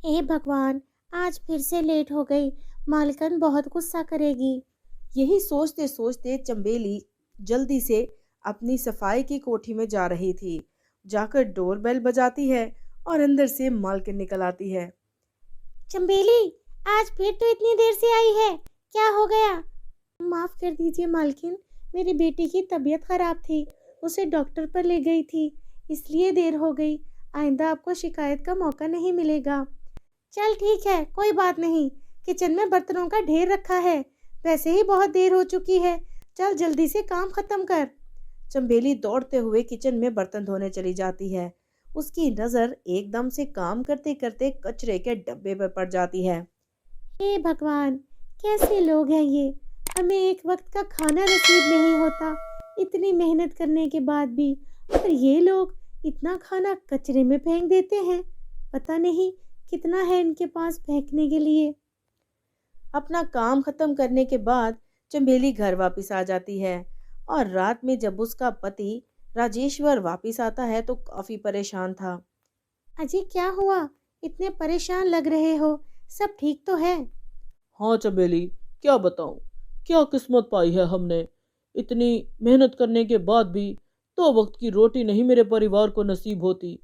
हे भगवान, आज फिर से लेट हो गई। मालकिन बहुत गुस्सा करेगी। यही सोचते सोचते चंबेली जल्दी से अपनी सफाई की कोठी में जा रही थी। जाकर डोरबेल बजाती है और अंदर से मालकिन निकल आती है। चंबेली, आज फिर तो इतनी देर से आई है, क्या हो गया? माफ कर दीजिए मालकिन, मेरी बेटी की तबीयत खराब थी, उसे डॉक्टर पर ले गई थी, इसलिए देर हो गई। आइंदा आपको शिकायत का मौका नहीं मिलेगा। चल ठीक है, कोई बात नहीं। किचन में बर्तनों का ढेर रखा है, वैसे ही बहुत देर हो चुकी है। चल जल्दी से काम खत्म कर। चंबेली दौड़ते हुए किचन में बर्तन धोने चली जाती है। उसकी नजर एकदम से काम करते करते कचरे के डब्बे पर पड़ जाती है। हे भगवान, कैसे लोग हैं ये। हमें एक वक्त का खाना नसीब नहीं होता, इतनी मेहनत करने के बाद भी। और ये लोग इतना खाना कचरे में फेंक देते हैं। पता नहीं कितना है इनके पास फेंकने के लिए। अपना काम खत्म करने के बाद चंबेली घर वापस आ जाती है और रात में जब उसका पति राजेश्वर वापस आता है तो काफी परेशान था। अजी क्या हुआ, इतने परेशान लग रहे हो? सब ठीक तो है? हाँ चमेली, क्या बताऊं, क्या किस्मत पाई है हमने। इतनी मेहनत करने के बाद भी 2 वक्त की रोटी नहीं मेरे परिवार को नसीब होती।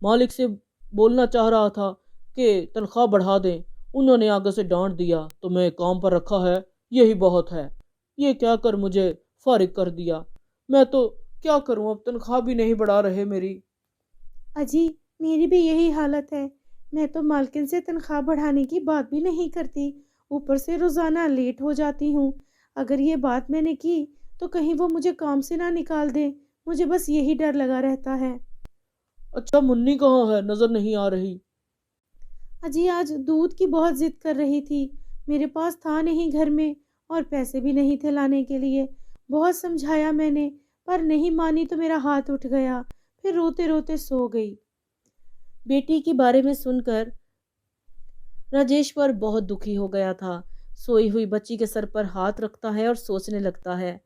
मालिक से बोलना चाह रहा था कि तनख्वाह बढ़ा दें, उन्होंने आगे से डांट दिया तो मैं काम पर रखा है, यही बहुत है। ये क्या कर मुझे फारिग कर दिया। मैं तो क्या करूं, अब तनख्वाह भी नहीं बढ़ा रहे मेरी। अजी, मेरी भी यही हालत है। मैं तो मालकिन से तनख्वाह बढ़ाने की बात भी नहीं करती, ऊपर से रोज़ाना लेट हो जाती हूँ। अगर ये बात मैंने की तो कहीं वो मुझे काम से ना निकाल दे, मुझे बस यही डर लगा रहता है। अच्छा मुन्नी कहाँ है, नजर नहीं आ रही। अजी आज दूध की बहुत जिद कर रही थी, मेरे पास था नहीं घर में, और पैसे भी नहीं थे लाने के लिए। बहुत समझाया मैंने, पर नहीं मानी तो मेरा हाथ उठ गया, फिर रोते रोते सो गई। बेटी के बारे में सुनकर राजेश्वर बहुत दुखी हो गया था। सोई हुई बच्ची के सर पर हाथ रखता है और सोचने लगता है,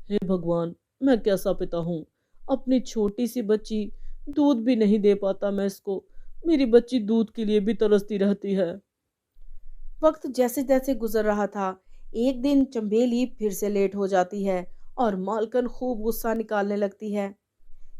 हे भगवान, मैं कैसा पिता हूँ। अपनी छोटी सी बच्ची, दूध भी नहीं दे पाता मैं इसको। मेरी बच्ची दूध के लिए भी तरसती रहती है। वक्त जैसे जैसे गुजर रहा था, एक दिन चंबेली फिर से लेट हो जाती है और मालकन खूब गुस्सा निकालने लगती है।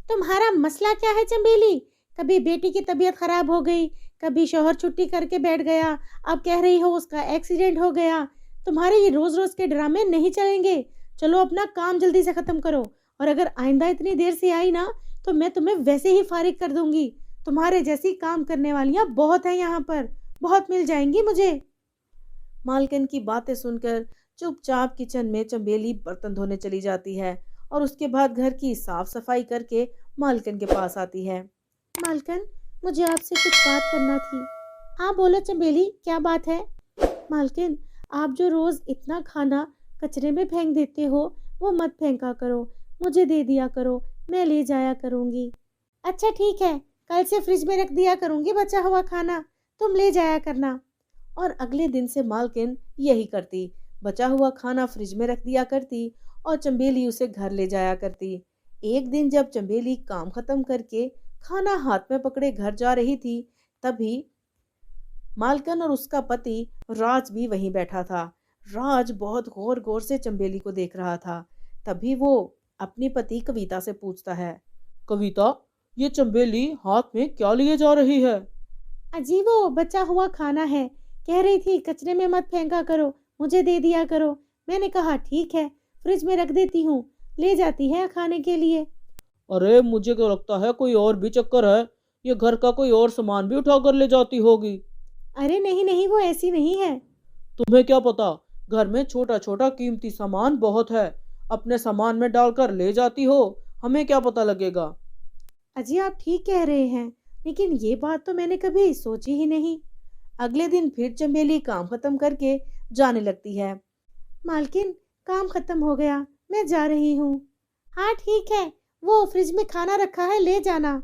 तुम्हारा मसला क्या है चंबेली? कभी बेटी की तबीयत खराब हो गई, कभी शौहर छुट्टी करके बैठ गया, अब कह रही हो उसका एक्सीडेंट हो गया। तुम्हारे ये रोज रोज के ड्रामे नहीं चलेंगे। चलो अपना काम जल्दी से खत्म करो, और अगर आइंदा इतनी देर से आई ना तो मैं तुम्हें वैसे ही फारिग कर दूंगी। तुम्हारे जैसी काम करने वालियां बहुत हैं यहाँ पर, बहुत मिल जाएंगी मुझे। मालकिन की बातें सुनकर चुपचाप किचन में चंबेली बर्तन धोने चली जाती है और उसके बाद घर की साफ सफाई करके मालकिन के पास आती है। मालकन, मुझे आपसे कुछ बात करना थी। हाँ बोलो चंबेली, क्या बात है? मालकिन, आप जो रोज इतना खाना कचरे में फेंक देते हो, वो मत फेंका करो, मुझे दे दिया करो, मैं ले जाया करूंगी। अच्छा ठीक है, कल से फ्रिज में रख दिया करूंगी बचा हुआ खाना, तुम ले जाया करना। और अगले दिन से मालकिन यही करती, बचा हुआ खाना फ्रिज में रख दिया करती और चंबेली उसे घर ले जाया करती। एक दिन जब चंबेली काम खत्म करके खाना हाथ में पकड़े घर जा रही थी, तभी मालकिन और उसका पति राज भी वहीं बैठा था। राज बहुत गौर गौर से चंबेली को देख रहा था। तभी वो अपनी पति कविता से पूछता है। कविता, ये चंबेली हाथ में क्या लिए जा रही है। अजी वो बचा हुआ खाना है, कह रही थी कचरे में मत फेंका करो, मुझे दे दिया करो। मैंने कहा ठीक है, फ्रिज में रख देती हूँ, ले जाती है खाने के लिए। अरे मुझे क्या लगता है कोई और भी चक्कर है, ये घर का कोई और सामान भी उठा कर ले जाती होगी। अरे नहीं नहीं, वो ऐसी नहीं है। तुम्हें क्या पता, घर में छोटा छोटा कीमती सामान बहुत है, अपने सामान में डालकर ले जाती हो, हमें क्या पता लगेगा। अजी आप ठीक कह रहे हैं, लेकिन ये बात तो मैंने कभी सोची ही नहीं। अगले दिन फिर चंबेली काम खत्म करके जाने लगती है। मालकिन, काम खत्म हो गया, मैं जा रही हूँ। हाँ ठीक है, वो फ्रिज में खाना रखा है, ले जाना।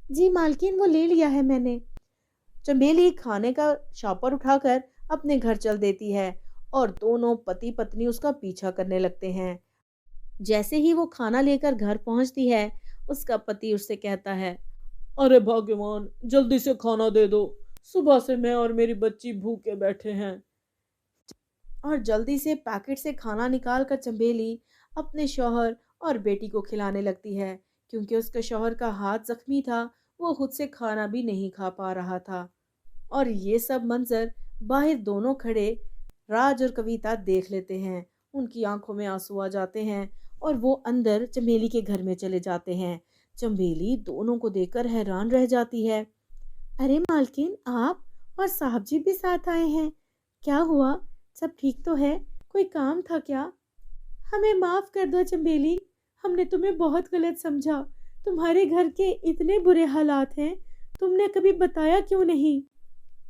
जी मालकिन, वो ले लिया है मैंने। चंबेली खाने का शापर उठाकर अपने घर चल देती है और दोनों पति पत्नी उसका पीछा करने लगते हैं। जैसे ही वो खाना लेकर घर पहुंचती है, उसका पति उससे कहता है। अरे भाग्यवान, जल्दी से खाना दे दो, सुबह से मैं और मेरी बच्ची भूखे बैठे हैं। और जल्दी से पैकेट से खाना निकाल कर चंबेली अपने शौहर और बेटी को खिलाने लगती है। क्योंकि उसके शौहर का हाथ जख्मी था, वो खुद से खाना भी नहीं खा पा रहा था। और ये सब मंजर बाहर दोनों खड़े राज और कविता देख लेते हैं। उनकी आंखों में आंसू आ जाते हैं और वो अंदर चंबेली के घर में चले जाते हैं। चंबेली दोनों को देखकर हैरान रह जाती है। अरे मालकिन, आप और साहब जी भी साथ आए हैं। क्या हुआ? सब ठीक तो है? कोई काम था क्या? हमें माफ कर दो चंबेली, हमने तुम्हें बहुत गलत समझा। तुम्हारे घर के इतने बुरे हालात हैं, तुमने कभी बताया क्यों नहीं?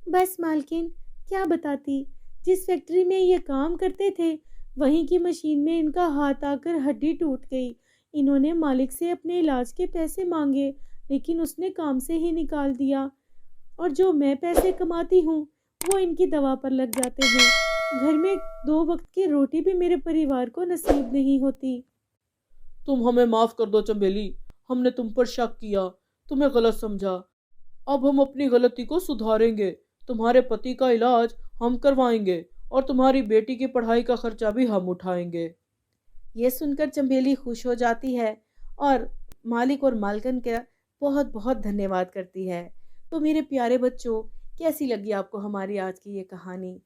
बस मालकिन, क्या बताती। जिस फैक्ट्री में ये काम करते थे, वहीं की मशीन में इनका हाथ आकर हड्डी टूट गई। इन्होंने मालिक से अपने इलाज के पैसे मांगे, लेकिन उसने काम से ही निकाल दिया। और जो मैं पैसे कमाती हूँ, वो इनकी दवा पर लग जाते हैं। घर में 2 वक्त की रोटी भी मेरे परिवार को नसीब नहीं होती। तुम हमें माफ कर दो चंबेली, हमने तुम पर शक किया, तुम्हें गलत समझा। अब हम अपनी गलती को सुधारेंगे। तुम्हारे पति का इलाज हम करवाएंगे और तुम्हारी बेटी की पढ़ाई का खर्चा भी हम उठाएंगे। ये सुनकर चंबेली खुश हो जाती है और मालिक और मालकिन का बहुत बहुत धन्यवाद करती है। तो मेरे प्यारे बच्चों, कैसी लगी आपको हमारी आज की ये कहानी?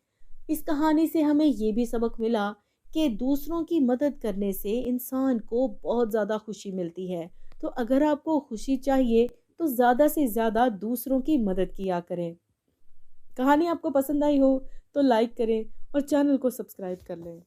इस कहानी से हमें ये भी सबक मिला कि दूसरों की मदद करने से इंसान को बहुत ज़्यादा खुशी मिलती है। तो अगर आपको खुशी चाहिए तो ज़्यादा से ज़्यादा दूसरों की मदद किया करें। कहानी आपको पसंद आई हो तो लाइक करें और चैनल को सब्सक्राइब कर लें।